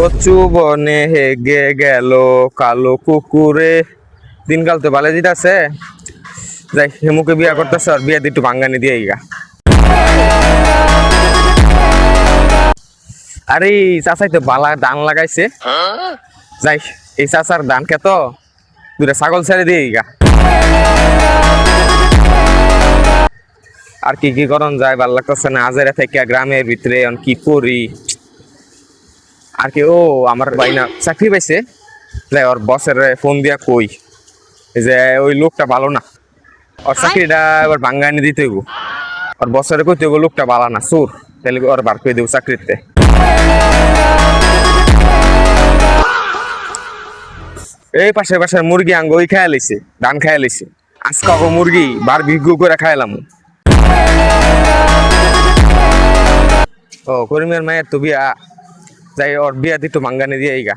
কচু বনে হেগে গেল কালো কুকুরে। দিনকাল তো ভালো দিতেছে, যাই হেমুকে বিয়া করতেছে, আর বিয়া দিয়ে একটু ভাঙ্গানি দিয়ে গা। আরে চাচাই তো বালা ধান লাগাইছে, যাই এই চাচার ধান খেত দুটা ছাগল ছেড়ে দিয়ে গা। আর কি কি করন যায়, ভাল লাগতেছে না। আজেরা থেকে গ্রামের ভিতরে কি করি আর কি। ও আমার বাইনা চাকরি পাইছে, যাই ওর বসের ফোন দিয়া কই যে ওই লোকটা ভালো না, ওর চাকরিটা এবার ভাঙ্গানি দিতে হইব। ওর বসের কইতে হইব লোকটা ভালো না, চোর, তাহলে ওর বার করে দেব চাকরিতে। এই পাশের পাশের মুরগি আঙ্গ ওই খাইয়া লাইছে, ধান খাইয়া লাইছে। আজকে মুরগি বার বিঘু করে খাইলাম। ও করিমের মায়ের তো বিয়া, যাই ওর বিয়া দিত ভাঙ্গানি দিয়ে গা।